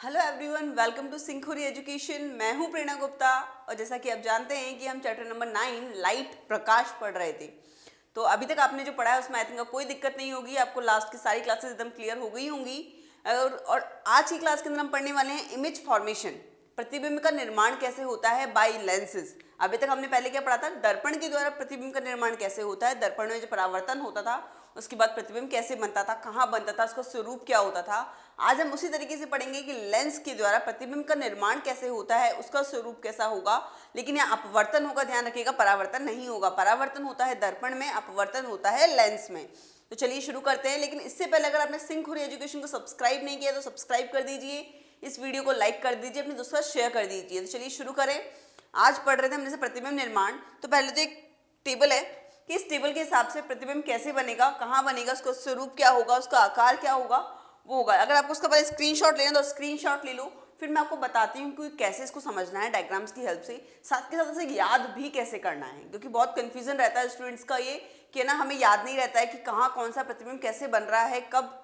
Hello everyone, welcome to Sinkhuri education. मैं हूं प्रेरणा गुप्ता और जैसा कि आप जानते हैं कि हम चैप्टर नंबर 9 लाइट प्रकाश पढ़ रहे थे। तो अभी तक आपने जो पढ़ा है उसमें आई थिंक कोई दिक्कत नहीं होगी, आपको लास्ट की सारी क्लासेस एकदम क्लियर हो गई होंगी। और आज की क्लास के अंदर हम पढ़ने वाले हैं इमेज फॉर्मेशन, प्रतिबिंब का निर्माण कैसे होता है बाय लेंसेज। अभी तक हमने पहले क्या पढ़ा था, दर्पण के द्वारा प्रतिबिंब का निर्माण कैसे होता है, दर्पण में जो परावर्तन होता था उसके बाद प्रतिबिंब कैसे बनता था, कहाँ बनता था, उसका स्वरूप क्या होता था। आज हम उसी तरीके से पढ़ेंगे कि लेंस के द्वारा प्रतिबिंब का निर्माण कैसे होता है, उसका स्वरूप कैसा होगा। लेकिन यहाँ अपवर्तन होगा, ध्यान रखिएगा, परावर्तन नहीं होगा। परावर्तन होता है दर्पण में, अपवर्तन होता है लेंस में। तो चलिए शुरू करते हैं। लेकिन इससे पहले अगर आपने सिंखुरी एजुकेशन को सब्सक्राइब नहीं किया तो सब्सक्राइब कर दीजिए, इस वीडियो को लाइक कर दीजिए, अपने दोस्तों के साथ शेयर कर दीजिए। तो चलिए शुरू करें। आज पढ़ रहे थे हम जैसे प्रतिबिंब निर्माण। तो पहले तो एक टेबल है कि इस टेबल के हिसाब से प्रतिबिंब कैसे बनेगा, कहाँ बनेगा, उसका स्वरूप क्या होगा, उसका आकार क्या होगा, वो होगा। अगर आपको उसका पहले स्क्रीनशॉट लेना तो स्क्रीनशॉट ले लो, फिर मैं आपको बताती हूँ कि कैसे इसको समझना है डायग्राम्स की हेल्प से, साथ के साथ इसे याद भी कैसे करना है। क्योंकि बहुत कंफ्यूजन रहता है स्टूडेंट्स का ये कि ना हमें याद नहीं रहता है कि कहाँ कौन सा प्रतिबिंब कैसे बन रहा है, कब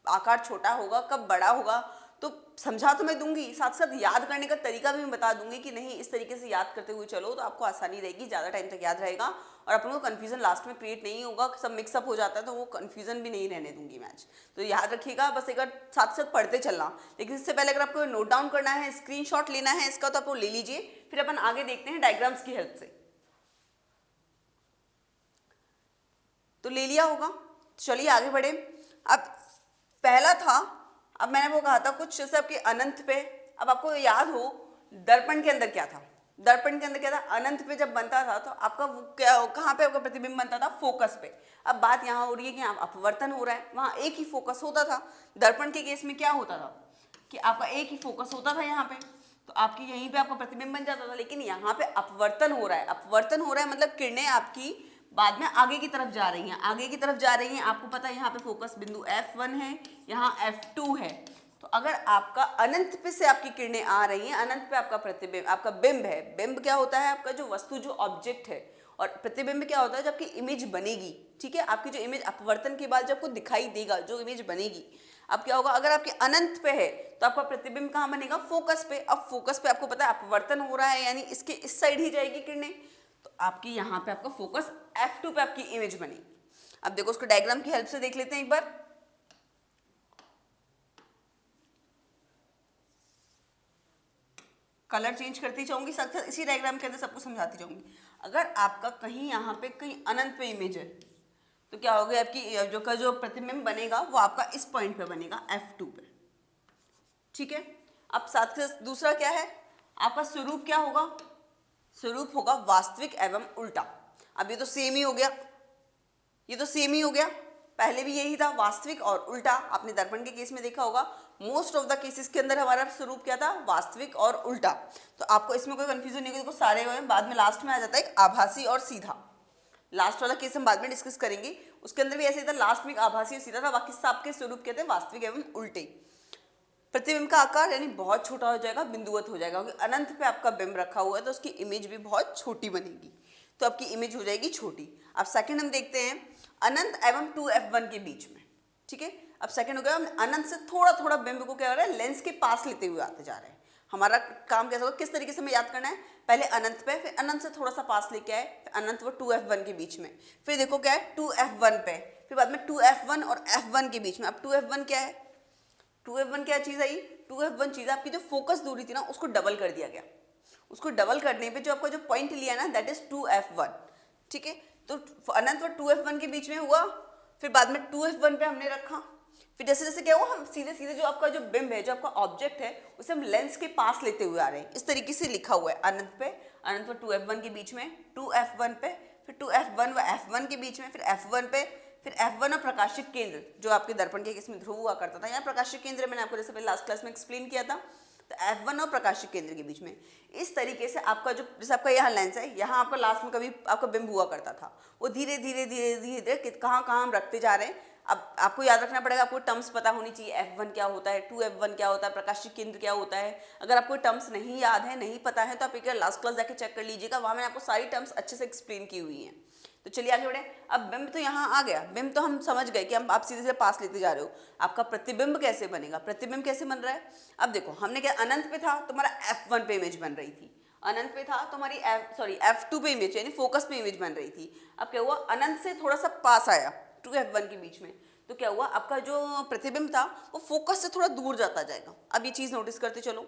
आकार छोटा होगा, कब बड़ा होगा। तो समझा तो मैं दूंगी, साथ साथ याद करने का तरीका भी मैं बता दूंगी कि नहीं इस तरीके से याद करते हुए चलो तो आपको आसानी रहेगी, ज़्यादा टाइम तक याद रहेगा और अपन को कन्फ्यूजन लास्ट में क्रिएट नहीं होगा। सब मिक्सअप हो जाता है तो वो कन्फ्यूजन भी नहीं रहने दूंगी मैच। तो याद रखिएगा, बस एक बार साथ साथ पढ़ते चलना। लेकिन इससे पहले अगर आपको नोट डाउन करना है, स्क्रीनशॉट लेना है इसका, तो आप वो ले लीजिए। फिर अपन आगे देखते हैं डायग्राम्स की हेल्प से। तो ले लिया होगा, चलिए आगे बढ़े। अब पहला था, अब मैंने वो कहा था कुछ जैसे आपके अनंत पे। अब आपको याद हो दर्पण के अंदर क्या था, दर्पण के अंदर क्या था, अनंत पे जब बनता था तो आपका वो क्या, कहाँ पे आपका प्रतिबिंब बनता था, फोकस पे। अब बात यहाँ हो रही है कि यहाँ अपवर्तन हो रहा है, वहाँ एक ही फोकस होता था। दर्पण के केस में क्या होता था कि आपका एक ही फोकस होता था यहाँ पे, तो आपकी यहीं पे आपका प्रतिबिंब बन जाता था। लेकिन यहाँ पे अपवर्तन हो रहा है, अपवर्तन हो रहा है मतलब किरणें आपकी बाद में आगे की तरफ जा रही हैं, आगे की तरफ जा रही हैं। आपको पता है यहाँ पे फोकस बिंदु F1 है, यहाँ F2 है। तो अगर आपका अनंत पे से आपकी किरणें आ रही हैं, अनंत पे आपका प्रतिबिंब, आपका बिंब है। बिंब क्या होता है, आपका जो वस्तु, जो ऑब्जेक्ट है। और प्रतिबिंब क्या होता है, जब आपकी इमेज बनेगी, ठीक है, आपकी जो इमेज अपवर्तन के बाद जब आपको दिखाई देगा, जो इमेज बनेगी, अब क्या होगा, अगर आपके अनंत पे है तो आपका प्रतिबिंब कहाँ बनेगा, फोकस पे। अब फोकस पे आपको पता है अपवर्तन हो रहा है, यानी इसके इस साइड ही जाएगी किरणें, तो आपकी यहाँ पे आपका फोकस F2 पे आपकी इमेज बनेगी। अब देखो उसको डायग्राम की हेल्प से देख लेते हैं एक बार। कलर चेंज करती जाऊंगी, साथ साथ इसी डायग्राम के अंदर सबको समझाती जाऊंगी। अगर आपका कहीं यहाँ पे कहीं अनंत पे इमेज है तो क्या होगा, आपकी जो प्रतिबिंब बनेगा वो आपका इस पॉइंट पे बनेगा, F2 पे, ठीक है। अब साथ के दूसरा क्या है, आपका स्वरूप क्या होगा, स्वरूप होगा वास्तविक एवं उल्टा। अब ये तो सेम ही हो गया, ये तो सेम ही हो गया, पहले भी यही था, वास्तविक और उल्टा। आपने दर्पण के केस में देखा होगा, मोस्ट ऑफ द केसेस के अंदर हमारा स्वरूप क्या था, वास्तविक और उल्टा। तो आपको इसमें कोई कंफ्यूजन नहीं होगी, देखो सारे हुए, बाद में लास्ट में आ जाता है एक आभासी और सीधा। लास्ट वाला केस हम बाद में डिस्कस करेंगे, उसके अंदर भी ऐसे ही था, लास्ट में एक आभासी और सीधा था, बाकी सबके स्वरूप क्या थे, वास्तविक एवं उल्टे। प्रतिबिंब का आकार यानी बहुत छोटा हो जाएगा, बिंदुवत हो जाएगा, क्योंकि अनंत पे आपका बिंब रखा हुआ है तो उसकी इमेज भी बहुत छोटी बनेगी, तो आपकी इमेज हो जाएगी छोटी। अब सेकंड हम देखते हैं अनंत एवं 2F1 के बीच में, ठीक है। अब सेकंड हो गया, हम अनंत से थोड़ा थोड़ा बिंब को क्या हो रहा है, लेंस के पास लेते हुए आते जा रहे हैं। हमारा काम कैसा होगा, किस तरीके से हमें याद करना है, पहले अनंत पे, फिर अनंत से थोड़ा सा पास लेके आए, फिर अनंत व 2F1 के बीच में, फिर देखो क्या है 2F1 पे, फिर बाद में 2F1 और F1 के बीच में। अब 2F1 क्या है, 2F1 क्या चीज़ आई, 2F1 चीज़ आपकी जो फोकस दूरी थी ना उसको डबल कर दिया गया। उसको डबल करने पे जो आपका जो पॉइंट लिया ना दैट इज 2F1, ठीक है। तो अनंत और 2F1 के बीच में हुआ, फिर बाद में 2F1 पे हमने रखा, फिर जैसे जैसे क्या हुआ, हम सीधे सीधे जो आपका जो बिंब है, जो आपका ऑब्जेक्ट है, उसे हम लेंस के पास लेते हुए आ रहे हैं। इस तरीके से लिखा हुआ है अनंत पे, अनंत और 2F1 के बीच में, 2F1 पे, फिर 2F1 व F1 के बीच में, फिर F1 पे, फिर F1 और प्रकाशिक केंद्र जो आपके दर्पण के केस में ध्रुव हुआ करता था, यहाँ प्रकाशिक केंद्र मैंने आपको जैसे पहले लास्ट क्लास में एक्सप्लेन किया था, तो F1 और प्रकाशिक केंद्र के बीच में इस तरीके से आपका जो, जैसे आपका यहाँ लेंस है, यहाँ आपका लास्ट में कभी आपका बिंब हुआ करता था, वो धीरे धीरे धीरे धीरे धीरे कहाँ कहाँ हम रखते जा रहे हैं। अब आपको याद रखना पड़ेगा, आपको टर्म्स पता होनी चाहिए, F1 क्या होता है, 2F1 क्या होता है, प्रकाशिक केंद्र क्या होता है। अगर आपको टर्म्स नहीं याद है, नहीं पता है, तो आप एक लास्ट क्लास जाके चेक कर लीजिएगा, वहाँ मैंने आपको सारी टर्म्स अच्छे से एक्सप्लेन की हुई हैं, तो चलिए आगे बढ़े। अब बिंब तो यहाँ आ गया, बिंब तो हम समझ गए कि हम आप सीधे से पास लेते जा रहे हो। आपका प्रतिबिंब कैसे बनेगा, प्रतिबिंब कैसे बन रहा है? अब देखो हमने क्या अनंत पे था तो हमारा F1 पे इमेज बन रही थी, अनंत पे था तो हमारी F2 पे इमेज यानी फोकस पे इमेज बन रही थी। अब क्या हुआ, अनंत से थोड़ा सा पास आया 2F1 के बीच में, तो क्या हुआ आपका जो प्रतिबिंब था वो फोकस से थोड़ा दूर जाता जाएगा। अब ये चीज नोटिस करते चलो,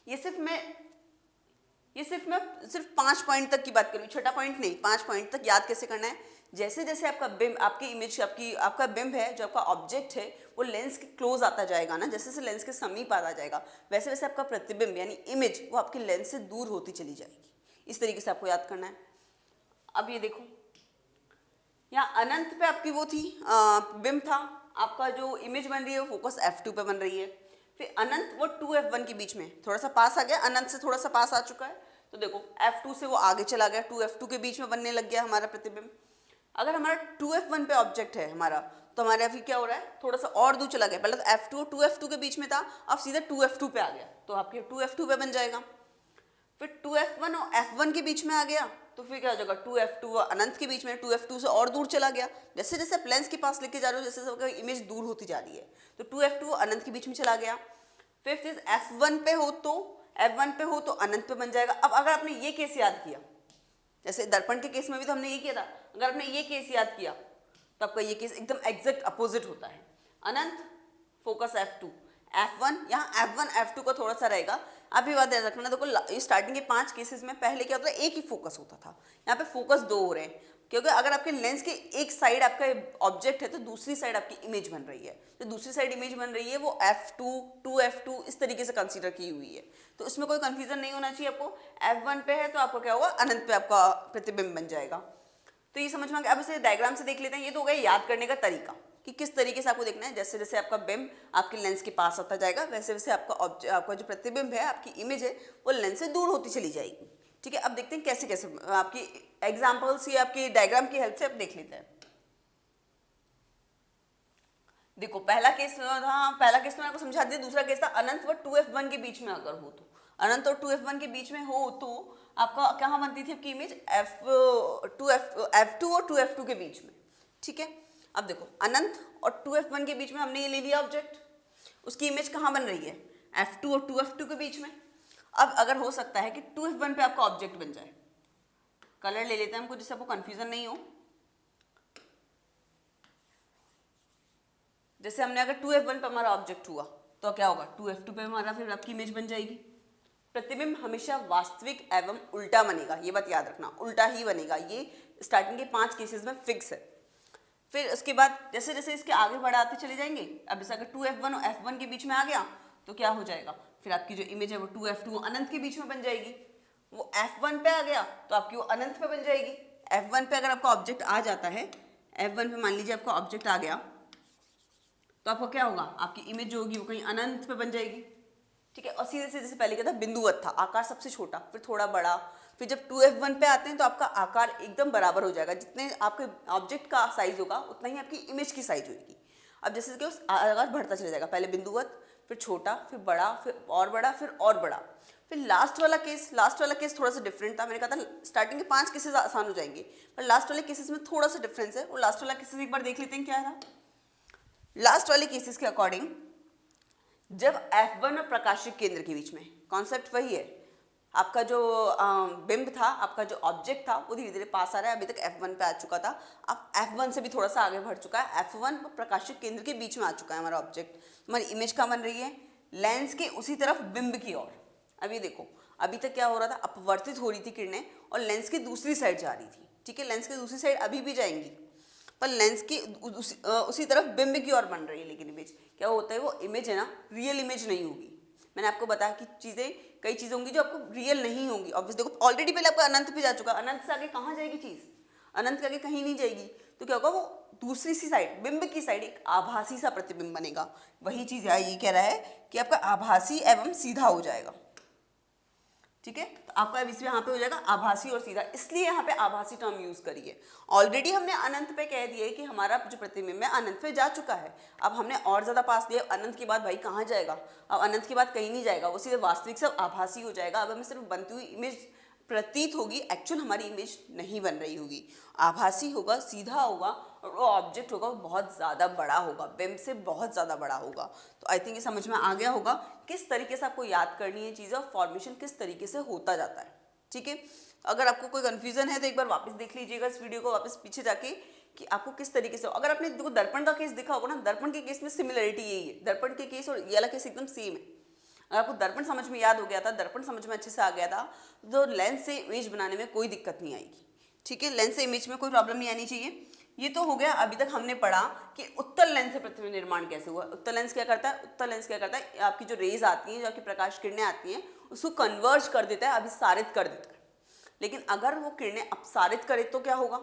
ये सिर्फ मैं सिर्फ 5 पॉइंट तक की बात करूँ, छठा पॉइंट नहीं, 5 पॉइंट तक याद कैसे करना है। जैसे जैसे आपका बिंब, आपकी इमेज, आपका बिंब है, जो आपका ऑब्जेक्ट है वो लेंस के क्लोज आता जाएगा ना, जैसे जैसे लेंस के समीप आता जाएगा वैसे वैसे आपका प्रतिबिंब यानी इमेज वो आपके लेंस से दूर होती चली जाएगी। इस तरीके से आपको याद करना है। अब ये देखो यहाँ अनंत पे आपकी वो थी बिंब था, आपका जो इमेज बन रही है वो फोकस F2 पे बन रही है। फिर अनंत वो 2F1 के बीच में थोड़ा सा पास आ गया, अनंत से थोड़ा सा पास आ चुका है, तो देखो F2 से वो आगे चला गया, 2F2 के बीच में बनने लग गया हमारा प्रतिबिंब। अगर हमारा 2F1 पे ऑब्जेक्ट है हमारा, तो हमारे अभी क्या हो रहा है, थोड़ा सा और दूर चला गया। पहले तो F2 और 2F2 के बीच में था, अब सीधा 2F2 पे आ गया, तो आपके 2F2 पे बन जाएगा। फिर 2F1 और F1 के बीच में आ गया, तो फिर क्या हो जाएगा 2F2 और अनंत के बीच में, 2F2 से और दूर चला गया। जैसे जैसे आप लेंस के पास लेके जा रहे हो, जैसे जैसे इमेज दूर होती जा रही है, तो 2F2 अनंत के बीच में चला गया। फिफ्थ इज F1 पे हो तो अनंत पे बन जाएगा। अब अगर आपने ये केस याद किया, जैसे दर्पण के केस में भी तो हमने ये किया था, अगर आपने ये केस याद किया तो आपका ये केस एकदम एग्जैक्ट अपोजिट होता है। अनंत फोकस F2, F1, यहाँ F1 F2 का थोड़ा सा रहेगा। आप ये बात याद रखना, देखो स्टार्टिंग के 5 केसेस में पहले क्या होता है, एक ही फोकस होता था, यहाँ पे फोकस 2 हो रहे हैं, क्योंकि अगर आपके लेंस के एक साइड आपका ऑब्जेक्ट है तो दूसरी साइड आपकी इमेज बन रही है, तो दूसरी साइड इमेज बन रही है वो F2, 2F2 इस तरीके से कंसीडर की हुई है। तो इसमें कोई कंफ्यूजन नहीं होना चाहिए आपको। F1 पे है तो आपका क्या होगा, अनंत पे आपका प्रतिबिंब बन जाएगा। तो ये समझ में आ गया। अब इसे डायग्राम से देख लेते हैं। ये तो हो गया याद करने का तरीका कि किस तरीके से आपको देखना है। जैसे जैसे आपका बिंब आपके लेंस के पास आता जाएगा, वैसे वैसे आपका जो प्रतिबिंब है, आपकी इमेज है, वो लेंस से दूर होती चली जाएगी। ठीक है, अब देखते हैं कैसे कैसे आपकी एग्जाम्पल्स या आपकी डायग्राम की हेल्प से अब देख लेते हैं। देखो पहला केस तो मैंने समझा दिया। दूसरा केस था अनंत व 2F1 के बीच में अगर हो तो, अनंत और 2F1 के बीच में हो तो आपका कहाँ बनती थी आपकी इमेज, F2 और 2F2 के बीच में। ठीक है, अब देखो अनंत और 2F1 के बीच में हमने ये ले लिया ऑब्जेक्ट, उसकी इमेज कहाँ बन रही है, F2 और 2F2 के बीच में। अब अगर हो सकता है कि 2F1 पे आपका ऑब्जेक्ट बन जाए, कलर ले लेते हैं हमको जिससे आपको कंफ्यूजन नहीं हो। जैसे हमने अगर 2F1 पे हमारा ऑब्जेक्ट हुआ तो क्या होगा, 2F2 पे हमारा फिर आपकी इमेज बन जाएगी। प्रतिबिंब हमेशा वास्तविक एवं उल्टा बनेगा, ये बात याद रखना, उल्टा ही बनेगा। ये स्टार्टिंग के 5 केसेस में फिक्स है। फिर उसके बाद जैसे जैसे इसके आगे बढ़ाते चले जाएंगे, अब जैसे अगर 2F1 और F1 के बीच में आ गया तो क्या हो जाएगा, फिर आपकी जो इमेज है वो 2F2 अनंत के बीच में बन जाएगी। वो F1 पे आ गया तो आपकी वो अनंत पे बन जाएगी। F1 पे अगर आपका ऑब्जेक्ट आ जाता है, F1 पे मान लीजिए आपका ऑब्जेक्ट आ गया, तो आपको क्या होगा, आपकी इमेज जो होगी वो कहीं अनंत पे बन जाएगी। ठीक है, और सीधे से जैसे पहले क्या था, बिंदुवत था, आकार सबसे छोटा, फिर थोड़ा बड़ा, फिर जब 2F1 पे आते हैं तो आपका आकार एकदम बराबर हो जाएगा। जितने आपके ऑब्जेक्ट का साइज होगा उतना ही आपकी इमेज की साइज होगी। अब जैसे कि उस आकार बढ़ता चला जाएगा, पहले बिंदुवत, फिर छोटा, फिर बड़ा, फिर और बड़ा, फिर और बड़ा। फिर लास्ट वाला केस थोड़ा सा डिफरेंट था। मैंने कहा था स्टार्टिंग के 5 केसेस आसान हो जाएंगे, पर लास्ट वाले केसेस में थोड़ा सा डिफरेंस है। वो लास्ट वाला केसेस एक बार देख लेते हैं क्या था। लास्ट वाले केसेस के अकॉर्डिंग जब F1 और प्रकाशिक केंद्र के बीच में, कॉन्सेप्ट वही है, आपका जो बिंब था, आपका जो ऑब्जेक्ट था वो धीरे धीरे पास आ रहा है। अभी तक F1 पे आ चुका था, अब F1 से भी थोड़ा सा आगे बढ़ चुका है, F1 और प्रकाशिक केंद्र के बीच में आ चुका है हमारा ऑब्जेक्ट। हमारी इमेज कहाँ बन रही है, लेंस के उसी तरफ बिंब की ओर। अभी देखो अभी तक क्या हो रहा था, अपवर्तित हो रही थी किरणें और लेंस की दूसरी साइड जा रही थी। ठीक है, लेंस की दूसरी साइड अभी भी जाएंगी, पर लेंस की उसी तरफ बिंब की ओर बन रही है। लेकिन इमेज क्या होता है, वो इमेज है ना, रियल इमेज नहीं होगी। मैंने आपको बताया कि कई चीज़ें होंगी जो आपको रियल नहीं होंगी। ऑब्वियस देखो ऑलरेडी पहले आपका अनंत पे जा चुका, अनंत से आगे कहाँ जाएगी चीज़, अनंत के आगे कहीं नहीं जाएगी। तो क्या होगा, वो दूसरी सी साइड, बिंब की साइड एक आभासी सा प्रतिबिंब बनेगा। वही चीज़ ये कह रहा है कि आपका आभासी एवं सीधा हो जाएगा। ठीक है, तो आपका इसमें यहाँ पे हो जाएगा आभासी और सीधा, इसलिए यहाँ पे आभासी टर्म यूज करिए। ऑलरेडी हमने अनंत पे कह दिया है कि हमारा जो प्रतिबिंब है अनंत पे जा चुका है। अब हमने और ज्यादा पास दिया, अनंत के बाद भाई कहाँ जाएगा, अब अनंत के बाद कहीं नहीं जाएगा, वो सीधे वास्तविक सब आभासी हो जाएगा। अब हमें सिर्फ बनती हुई इमेज प्रतीत होगी, एक्चुअल हमारी इमेज नहीं बन रही होगी। आभासी होगा, सीधा होगा, और वो ऑब्जेक्ट होगा वो बहुत ज़्यादा बड़ा होगा, बिंब से बहुत ज़्यादा बड़ा होगा। तो आई थिंक ये समझ में आ गया होगा किस तरीके से आपको याद करनी है चीज़ें और फॉर्मेशन किस तरीके से होता जाता है। ठीक है, अगर आपको कोई कन्फ्यूजन है तो एक बार वापस देख लीजिएगा इस वीडियो को, वापस पीछे जाके कि आपको किस तरीके से, अगर आपने देखो दर्पण का केस देखा होगा ना, दर्पण के केस में सिमिलरिटी यही है, दर्पण के केस और ये वाला केस एकदम सेम है। अगर आपको दर्पण समझ में याद हो गया था, दर्पण समझ में अच्छे से आ गया था, तो लेंस से इमेज बनाने में कोई दिक्कत नहीं आएगी। ठीक है, लेंस से इमेज में कोई प्रॉब्लम नहीं आनी चाहिए। ये तो हो गया, अभी तक हमने पढ़ा कि उत्तल लेंस से प्रतिबिंब निर्माण कैसे हुआ। उत्तल लेंस क्या करता है, उत्तल लेंस क्या करता है, आपकी जो रेज आती हैं, जो आपकी प्रकाश किरणें आती हैं, उसको कन्वर्ज कर देता है, अभिसारित कर देता है। लेकिन अगर वो किरणें अपसारित करे तो क्या होगा,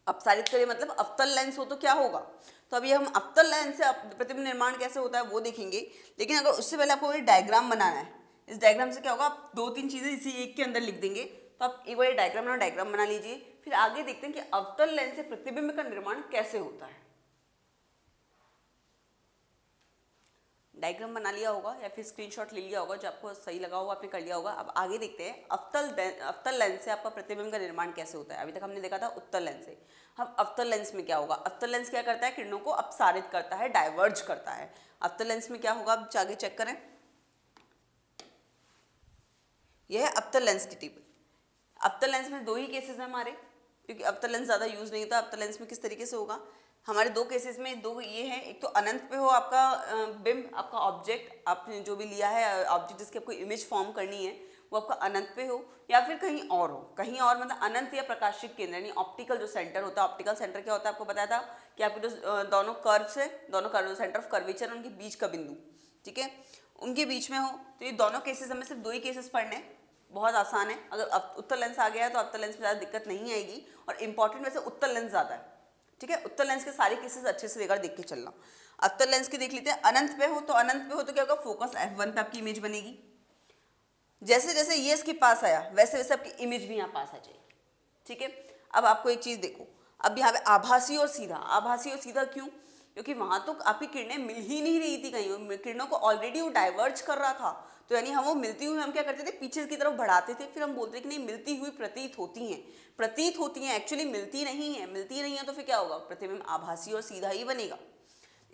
अपसारित करे मतलब अवतल लेंस हो तो क्या होगा। तो अभी हम अवतल लेंस से प्रतिबिंब निर्माण कैसे होता है वो देखेंगे, लेकिन अगर उससे पहले आपको ये डायग्राम बनाना है। इस डायग्राम से क्या होगा, आप 2-3 चीजें इसी एक के अंदर लिख देंगे। तो आप एक बार डायग्राम बना लीजिए, फिर आगे देखते हैं कि अवतल लेंस से प्रतिबिंब का निर्माण कैसे होता है। डायग्राम बना लिया होगा या फिर स्क्रीनशॉट ले लिया होगा, जो आपको सही लगा होगा आपने कर लिया होगा। अब आगे देखते हैं अवतल लेंस से आपका प्रतिबिंब का निर्माण कैसे होता है। अभी तक हमने देखा था उत्तल लेंस से, हम अवतल लेंस में क्या होगा। अवतल लेंस क्या करता है, किरणों को अपसारित करता है, डाइवर्ज करता है। अवतल लेंस में क्या होगा, अब आगे चेक करें, यह है अवतल लेंस की टेबल। अवतल लेंस में 2 ही केसेस हैं हमारे, क्योंकि अवतल लेंस ज़्यादा यूज नहीं होता। अवतल लेंस में किस तरीके से होगा, हमारे 2 केसेस में 2 ये हैं, एक तो अनंत पे हो आपका बिंब, आपका ऑब्जेक्ट, आपने जो भी लिया है ऑब्जेक्ट जिसकी आपको इमेज फॉर्म करनी है वो आपका अनंत पे हो, या फिर कहीं और हो। कहीं और मतलब अनंत या प्रकाशिक केंद्र यानी ऑप्टिकल जो सेंटर होता है। ऑप्टिकल सेंटर क्या होता है आपको बताया था कि आपके जो दोनों कर्व्स है, दोनों कर्व सेंटर ऑफ कर्वेचर, उनके बीच का बिंदु, ठीक है, उनके बीच में हो। तो ये दोनों केसेस हमें सिर्फ 2 ही केसेस पढ़ने, बहुत आसान है। अगर उत्तल लेंस आ गया है तो अवतल लेंस में ज़्यादा दिक्कत नहीं आएगी, और इंपॉर्टेंट वैसे उत्तल लेंस ज़्यादा है। ठीक है, उत्तल लेंस के सारे केसेस अच्छे से देख के चलना। अवतल लेंस की देख लेते हैं। अनंत पे हो तो क्या होगा, फोकस F1 पे आपकी इमेज बनेगी। जैसे जैसे ये इसके पास आया वैसे वैसे आपकी इमेज भी यहाँ पास आ जाएगी। ठीक है, अब आपको एक चीज देखो, अब यहाँ पे आभासी और सीधा। आभासी और सीधा क्यों, क्योंकि वहां तो आपकी किरणें मिल ही नहीं रही थी कहीं, किरणों को ऑलरेडी वो डाइवर्ज कर रहा था। तो यानी हम वो मिलती हुई हम क्या करते थे, पीछे की तरफ बढ़ाते थे, फिर हम बोलते थे कि नहीं मिलती हुई प्रतीत होती हैं, प्रतीत होती हैं, एक्चुअली मिलती नहीं है। मिलती नहीं है तो फिर क्या होगा, प्रतिबिंब आभासी और सीधा ही बनेगा।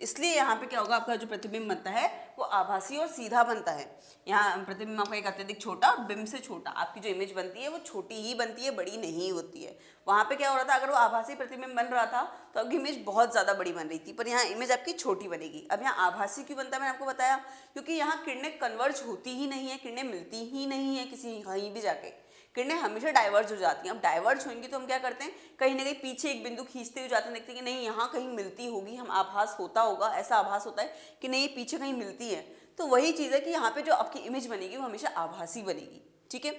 इसलिए यहाँ पे क्या होगा, आपका जो प्रतिबिंब बनता है वो आभासी और सीधा बनता है। यहाँ प्रतिबिंब आपका एक अत्यधिक छोटा और बिंब से छोटा, आपकी जो इमेज बनती है वो छोटी ही बनती है, बड़ी नहीं होती है। वहाँ पे क्या हो रहा था, अगर वो आभासी प्रतिबिंब बन रहा था तो आपकी इमेज बहुत ज़्यादा बड़ी बन रही थी, पर यहाँ इमेज आपकी छोटी बनेगी। अब यहाँ आभासी क्यों बनता है मैंने आपको बताया, क्योंकि यहाँ किरणें कन्वर्ज होती ही नहीं है, किरणें मिलती ही नहीं है किसी कहीं भी जाके, किरणें हमेशा डाइवर्ज हो जाती हैं। अब डाइवर्ज होंगी तो हम क्या करते हैं, कहीं ना कहीं पीछे एक बिंदु खींचते हुए जाते हैं, देखते हैं कि नहीं यहाँ कहीं मिलती होगी, हम आभास होता होगा, ऐसा आभास होता है कि नहीं पीछे कहीं मिलती है। तो वही चीज़ है कि यहाँ पे जो आपकी इमेज बनेगी वो हमेशा आभासी बनेगी। ठीक है,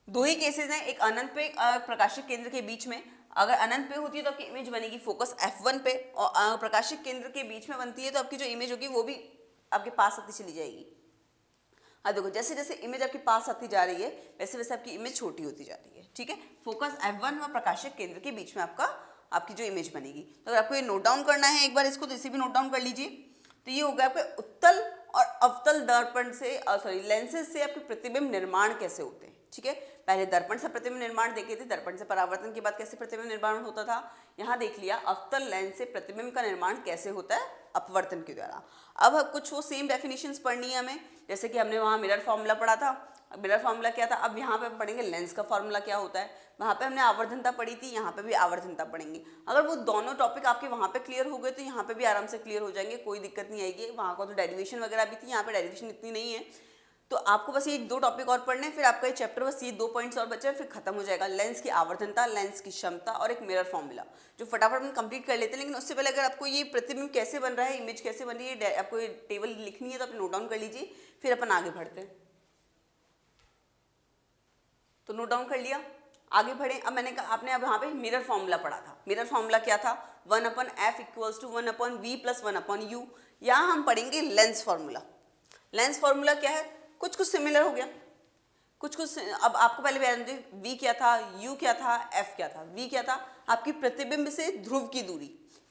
2 ही केसेस हैं, एक अनंत पे प्रकाशिक केंद्र के बीच में। अगर अनंत पे होती है तो आपकी इमेज बनेगी फोकस F1 पे, और प्रकाशिक केंद्र के बीच में बनती है तो आपकी जो इमेज होगी वो भी आपके पास आती चली जाएगी। अब देखो जैसे जैसे इमेज आपके पास आती जा रही है वैसे वैसे आपकी इमेज छोटी होती जा रही है। ठीक है, फोकस F1 व प्रकाशिक केंद्र के बीच में आपकी जो इमेज बनेगी। तो अगर आपको ये नोट डाउन करना है एक बार इसको, तो इसे भी नोट डाउन कर लीजिए। तो ये हो गया आपके उत्तल और अवतल दर्पण से लेंसेज से आपके प्रतिबिंब निर्माण कैसे होते हैं। ठीक है, पहले दर्पण से प्रतिबिंब निर्माण देखे थे, दर्पण से परावर्तन के बाद कैसे प्रतिबिंब निर्माण होता था। यहाँ देख लिया अवतल लेंस से प्रतिबिंब का निर्माण कैसे होता है, अपवर्तन के द्वारा। अब कुछ वो सेम डेफिनेशंस पढ़नी है हमें, जैसे कि हमने वहाँ मिरर फॉर्मूला पढ़ा था। मिरर फॉर्मूला क्या था, अब यहाँ पे पढ़ेंगे लेंस का फॉर्मूला क्या होता है। वहाँ पे हमने आवर्धनता पढ़ी थी, यहाँ पे भी आवर्धनता पढ़ेंगे। अगर वो दोनों टॉपिक आपके वहाँ पे क्लियर हो गए तो यहाँ पे भी आराम से क्लियर हो जाएंगे, कोई दिक्कत नहीं आएगी। वहाँ का तो डेरिवेशन वगैरह भी थी, यहाँ पे डेरिवेशन इतनी नहीं है। तो आपको बस ये 2 टॉपिक और पढ़ने, फिर आपका ये चैप्टर बस ये 2 पॉइंट्स और बचे, फिर खत्म हो जाएगा। लेंस की आवर्धनता, लेंस की क्षमता और एक मिरर फॉर्मूला, जो फटाफट हम कंप्लीट कर लेते हैं। लेकिन उससे पहले अगर आपको ये प्रतिबिंब कैसे बन रहा है, इमेज कैसे बन रही है, आपको ये टेबल लिखनी है तो आप नोट डाउन कर लीजिए, फिर अपन आगे बढ़ते हैं। तो नोट डाउन कर लिया, आगे बढ़े। अब मैंने कहा आपने अब यहाँ पे मिरर फॉर्मूला पढ़ा था। मिरर फॉर्मूला क्या था, 1/f = 1/v + 1/u। यहाँ हम पढ़ेंगे लेंस फॉर्मूला। लेंस फॉर्मूला क्या है, कुछ सिमिलर हो गया, कुछ अब आपको पहले v क्या था, u क्या था, f क्या था। v क्या था आपकी प्रतिबिंब से ध्रुव की दूरी,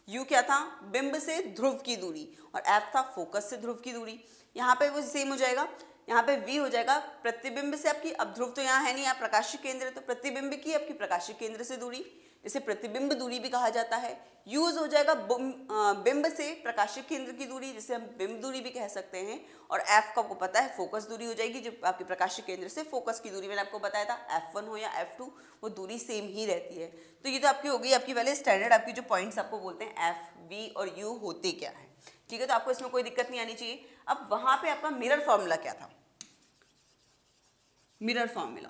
u क्या था बिंब से ध्रुव की दूरी, और f था फोकस से ध्रुव की दूरी। यहाँ पे वो सेम हो जाएगा। यहाँ पे v हो जाएगा प्रतिबिंब से आपकी, अब ध्रुव तो यहाँ है नहीं, यहाँ प्रकाशिक केंद्र है, तो प्रतिबिंब की आपकी प्रकाशिक केंद्र से दूरी, जिसे प्रतिबिंब दूरी भी कहा जाता है। यूज हो जाएगा बिंब से प्रकाशिक केंद्र की दूरी, जिसे हम बिंब दूरी भी कह सकते हैं। और एफ का आपको पता है फोकस दूरी हो जाएगी, जो आपकी प्रकाशिक केंद्र से फोकस की दूरी मैंने आपको बताया था, F1 हो या F2 वो दूरी सेम ही रहती है। तो ये तो आपकी हो गई आपकी पहले स्टैंडर्ड, आपकी जो पॉइंट्स आपको बोलते हैं F, V और U होते क्या है, ठीक है। तो आपको इसमें कोई दिक्कत नहीं आनी चाहिए। अब वहां पे आपका मिरर फॉर्मूला क्या था, मिरर फॉर्मूला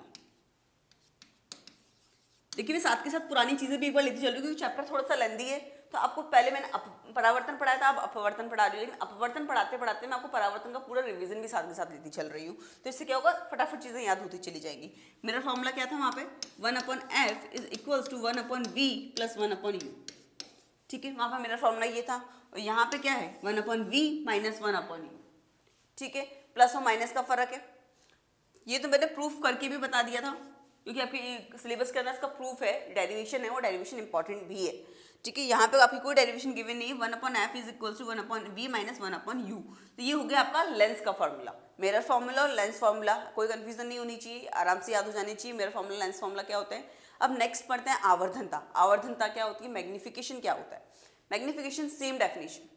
देखिए मैं साथ के साथ पुरानी चीजें भी एक बार लेती चल रही हूँ, क्योंकि चैप्टर थोड़ा सा लेंदी है। तो आपको पहले मैंने परावर्तन पढ़ाया था, अब अपवर्तन पढ़ा रही हूँ, लेकिन अपवर्तन पढ़ाते पढ़ाते मैं आपको परावर्तन का पूरा रिवीजन भी साथ के साथ लेती चल रही हूँ। तो इससे क्या होगा, फटाफट चीजें याद होती चली जाएंगी। मिरर फॉर्मूला क्या था वहां पे, 1/f is equals to 1/v plus 1/u, ठीक है। वहां पर मिरर फॉर्मूला ये था, और यहाँ पे क्या है 1/v माइनस 1/u, ठीक है। प्लस और माइनस का फर्क है, ये तो मैंने प्रूफ करके भी बता दिया था, क्योंकि आपके सिलेबस के अंदर इसका प्रूफ है, डेरिवेशन है, वो डेरिवेशन इंपॉर्टेंट भी है, ठीक है। यहाँ पे आपकी कोई डेरिवेशन गिवन नहीं है, 1/f is equal to 1/v minus 1/u। तो ये हो गया आपका लेंस का फॉर्मूला, मिरर फॉर्मूला और लेंस फॉर्मूला, कोई कंफ्यूजन नहीं होनी चाहिए, आराम से याद हो जानी चाहिए मिरर फॉर्मूला लेंस फॉर्मूला क्या होते हैं। अब नेक्स्ट पढ़ते हैं आवर्धनता। आवर्धनता क्या होती है, मैग्निफिकेशन क्या होता है। मैग्निफिकेशन सेम डेफिनेशन,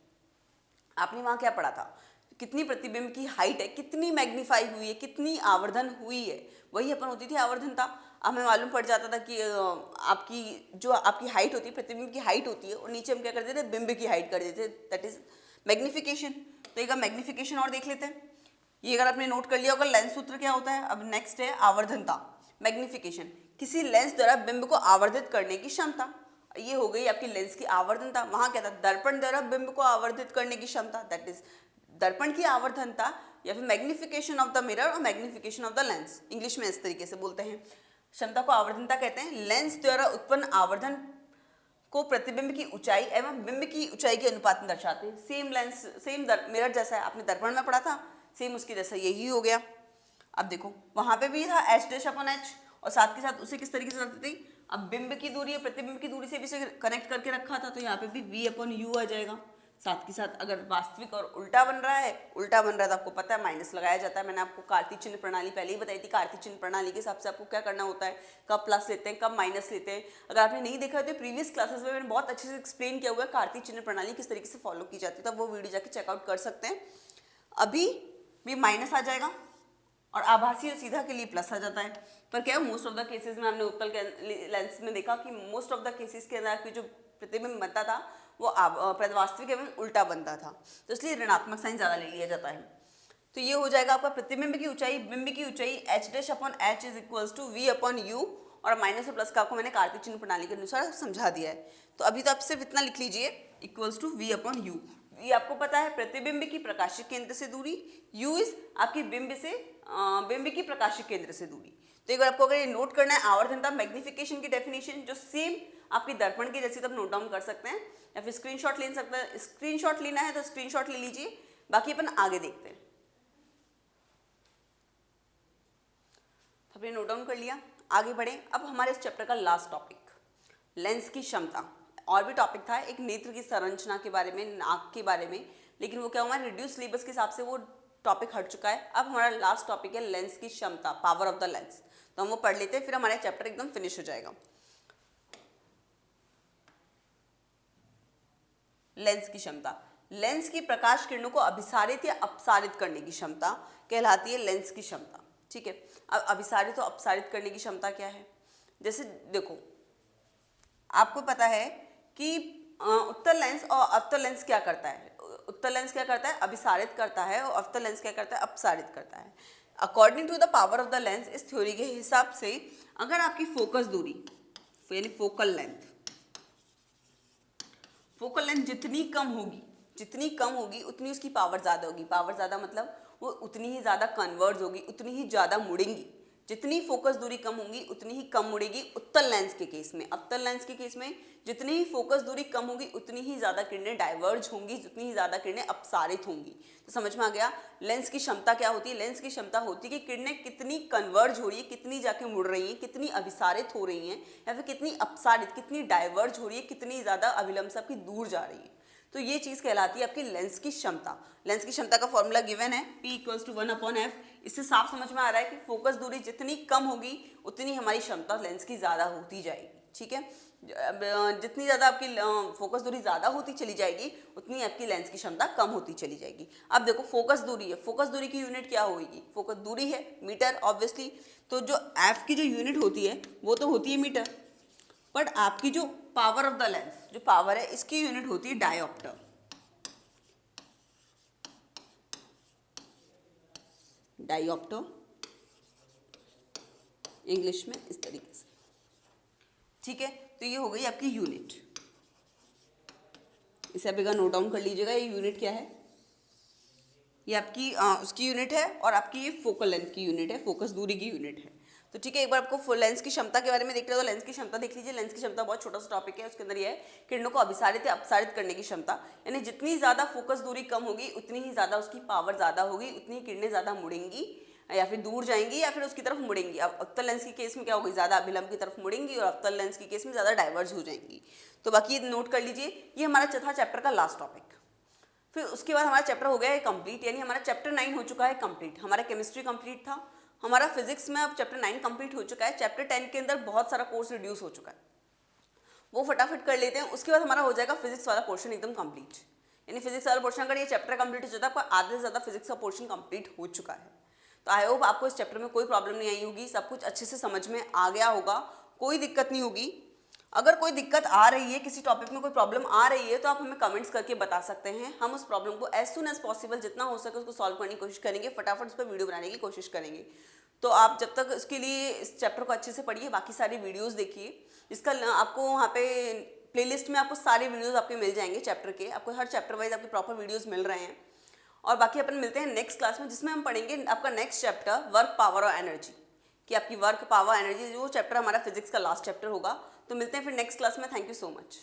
आपने वहां क्या पढ़ा था, कितनी प्रतिबिंब की हाइट है, कितनी मैग्नीफाई हुई है, कितनी आवर्धन हुई है, वही अपन होती थी आवर्धनता। हमें मालूम पड़ जाता था कि आपकी जो आपकी हाइट होती है, प्रतिबिंब की हाइट होती है, और नीचे हम क्या करते थे, बिंब की हाइट कर देते थे, दैट इज मैग्निफिकेशन। तो एक मैग्निफिकेशन और देख लेते हैं, ये अगर आपने नोट कर लिया होगा लेंस सूत्र क्या होता है। अब नेक्स्ट है आवर्धनता, मैग्निफिकेशन, किसी लेंस द्वारा बिंब को आवर्धित करने की क्षमता, ये हो गई आपकी लेंस की आवर्धनता। वहां क्या था, दर्पण द्वारा बिंब को आवर्धित करने की क्षमता, दैट इज दर्पण की आवर्धनता, या फिर मैग्निफिकेशन ऑफ द मिरर और magnification of the lens, English में इस तरीके से बोलते हैं। क्षमता को आवर्धनता कहते हैं। लेंस द्वारा उत्पन्न आवर्धन को प्रतिबिंब की ऊंचाई एवं बिंब की ऊंचाई के अनुपात में दर्शाते हैं। सेम लेंस सेम मिरर जैसा है, आपने दर्पण में पढ़ा था, सेम उसकी जैसा यही हो गया। अब देखो वहां पे भी था H'/H, और साथ के साथ उसे किस तरीके से रखते थे, अब बिंब की दूरी और प्रतिबिंब की दूरी से भी इसे कनेक्ट करके रखा था, तो यहाँ पे भी V/U आ जाएगा। साथ के साथ अगर वास्तविक और उल्टा बन रहा है, उल्टा बन रहा है तो आपको पता है माइनस लगाया जाता है। मैंने आपको कार्तीय चिन्ह प्रणाली पहले ही बताई थी, कार्तीय चिन्ह प्रणाली के हिसाब से आपको क्या करना होता है, कब प्लस लेते हैं, कब माइनस लेते हैं। अगर आपने नहीं देखा तो प्रीवियस क्लासेस में मैंने बहुत अच्छे से एक्सप्लेन किया हुआ है कार्तीय चिन्ह प्रणाली किस तरीके से फॉलो की जाती है, तो वो वीडियो जाके चेकआउट कर सकते हैं। अभी भी माइनस आ जाएगा और आभासी और सीधा के लिए प्लस आ जाता है, पर क्या मोस्ट ऑफ द केसेस में हमने उत्तल के लेंस में देखा कि मोस्ट ऑफ द केसेस के अंदर जो प्रतिबिंब बनता था वो वास्तविक एवं उल्टा बनता था, तो इसलिए ऋणात्मक साइन ज्यादा ले लिया जाता है। तो ये हो जाएगा आपका प्रतिबिंब की ऊंचाई, बिंब की ऊंचाई H'/H is equals to V/U, और माइनस और प्लस का आपको मैंने कार्तीय चिन्ह प्रणाली के अनुसार समझा दिया है। तो अभी तो आप सिर्फ इतना लिख लीजिए, इक्वल्स टू V/U। ये आपको पता है प्रतिबिंब की प्रकाशिक केंद्र से दूरी, U इज आपकी बिंब की प्रकाशिक केंद्र से दूरी। तो एक बार आपको अगर ये नोट करना है आवर्धनता मैग्निफिकेशन की डेफिनेशन जो सेम आपकी दर्पण की जैसी, तो आप नोट डाउन कर सकते हैं या फिर स्क्रीनशॉट ले सकते हैं। स्क्रीनशॉट लेना है तो स्क्रीनशॉट ले लीजिए, बाकी अपन आगे देखते हैं। आपने नोट डाउन कर लिया, आगे बढ़े। अब हमारे इस चैप्टर का लास्ट टॉपिक लेंस की क्षमता। और भी टॉपिक था, एक नेत्र की संरचना के बारे में, नाक के बारे में, लेकिन वो क्या हुआ रिड्यूस सिलेबस के हिसाब से वो टॉपिक हट चुका है। अब हमारा लास्ट टॉपिक है लेंस की क्षमता, पावर ऑफ द लेंस। तो हम वो पढ़ लेते हैं, फिर हमारा चैप्टर एकदम फिनिश हो जाएगा। लेंस की क्षमता, लेंस की प्रकाश किरणों को अभिसारित या अपसारित करने की क्षमता कहलाती है लेंस की क्षमता, ठीक है। अब अभिसारित और अपसारित करने की क्षमता क्या है, जैसे देखो आपको पता है कि उत्तल लेंस और अवतल लेंस क्या करता है। उत्तल लेंस क्या करता है, अभिसारित करता है, और अवतल लेंस क्या करता है, अपसारित करता है। According to the power of the lens, इस थ्योरी के हिसाब से अगर आपकी फोकस दूरी यानी फोकल लेंथ जितनी कम होगी उतनी उसकी पावर ज्यादा होगी। पावर ज्यादा मतलब वो उतनी ही ज्यादा कन्वर्ज होगी, उतनी ही ज्यादा मुड़ेंगी। जितनी फोकस दूरी कम होगी उतनी ही कम मुड़ेगी उत्तल लेंस के केस में। अवतल लेंस के केस में जितनी ही फोकस दूरी कम होगी उतनी ही ज्यादा किरणें डाइवर्ज होंगी, जितनी ही ज्यादा किरणें अपसारित होंगी। तो समझ में आ गया लेंस की क्षमता क्या होती है। लेंस की क्षमता होती है कि किरणें कितनी कन्वर्ज हो रही है, कितनी जाके मुड़ रही हैं, कितनी अभिसारित हो रही हैं, या फिर कितनी अपसारित, कितनी डाइवर्ज हो रही है, कितनी ज्यादा अभिलंब से आपकी दूर जा रही है। तो ये चीज़ कहलाती है आपकी लेंस की क्षमता। लेंस की क्षमता का फॉर्मूला गिवन है P=1/f। इससे साफ समझ में आ रहा है कि फोकस दूरी जितनी कम होगी उतनी हमारी क्षमता लेंस की ज़्यादा होती जाएगी। ठीक है, जितनी ज़्यादा आपकी फोकस दूरी ज़्यादा होती चली जाएगी उतनी आपकी लेंस की क्षमता कम होती चली जाएगी। अब देखो फोकस दूरी है, फोकस दूरी की यूनिट क्या होगी? फोकस दूरी है मीटर ऑब्वियसली, तो जो एफ की जो यूनिट होती है वो तो होती है मीटर, बट आपकी जो पावर ऑफ द लेंस, जो पावर है इसकी यूनिट होती है डायोप्टर। डायोप्टर इंग्लिश में इस तरीके से। ठीक है, तो ये हो गई आपकी यूनिट। इसे आप एक नोट डाउन कर लीजिएगा, ये यूनिट क्या है, ये आपकी उसकी यूनिट है और आपकी ये फोकल लेंथ की यूनिट है, फोकस दूरी की यूनिट है। तो ठीक है, एक बार आपको फुल लेंस की क्षमता के बारे में देख रहे हो तो लेंस की क्षमता देख लीजिए। लेंस की क्षमता बहुत छोटा सा टॉपिक है, उसके अंदर ये है किरणों को अभिसारित या अपसारित करने की क्षमता, यानी जितनी ज्यादा फोकस दूरी कम होगी उतनी ही ज्यादा उसकी पावर ज्यादा होगी, उतनी ही किरणें ज्यादा मुड़ेंगी या फिर दूर जाएंगी या फिर उसकी तरफ मुड़ेंगी। अब अवतल लेंस की केस में क्या होगी, ज्यादा अभिलंब की तरफ मुड़ेंगी, और अवतल लेंस की केस में ज्यादा डाइवर्ज हो जाएंगी। तो बाकी ये नोट कर लीजिए, ये हमारा चौथा चैप्टर का लास्ट टॉपिक। फिर उसके बाद हमारा चैप्टर हो गया है कंप्लीट, यानी हमारा चैप्टर 9 हो चुका है कंप्लीट। हमारा केमिस्ट्री कंप्लीट था, हमारा फिजिक्स में अब चैप्टर 9 कंप्लीट हो चुका है। चैप्टर 10 के अंदर बहुत सारा कोर्स रिड्यूस हो चुका है, वो फटाफट कर लेते हैं। उसके बाद हमारा हो जाएगा फिजिक्स वाला पोर्शन एकदम कंप्लीट, यानी फिजिक्स वाला पोर्शन अगर ये चैप्टर कंप्लीट हो जाता है आपका आधे से ज्यादा फिजिक्स का पोर्शन कंप्लीट हो चुका है। तो आई होप आपको इस चैप्टर में कोई प्रॉब्लम नहीं आई होगी, सब कुछ अच्छे से समझ में आ गया होगा, कोई दिक्कत नहीं होगी। अगर कोई दिक्कत आ रही है, किसी टॉपिक में कोई प्रॉब्लम आ रही है, तो आप हमें कमेंट्स करके बता सकते हैं। हम उस प्रॉब्लम को एज सुन एज पॉसिबल जितना हो सके उसको सॉल्व करने की कोशिश करेंगे, फटाफट उस पर वीडियो बनाने की कोशिश करेंगे। तो आप जब तक इसके लिए इस चैप्टर को अच्छे से पढ़िए, बाकी सारी वीडियोस देखिए। इसका आपको वहाँ पे प्लेलिस्ट में आपको सारे वीडियोस आपके मिल जाएंगे चैप्टर के, आपको हर चैप्टर वाइज आपके प्रॉपर वीडियोस मिल रहे हैं। और बाकी अपन मिलते हैं नेक्स्ट क्लास में, जिसमें हम पढ़ेंगे आपका नेक्स्ट चैप्टर वर्क पावर और एनर्जी, कि आपकी वर्क पावर एनर्जी, जो चैप्टर हमारा फिजिक्स का लास्ट चैप्टर होगा। तो मिलते हैं फिर नेक्स्ट क्लास में। Thank you so much.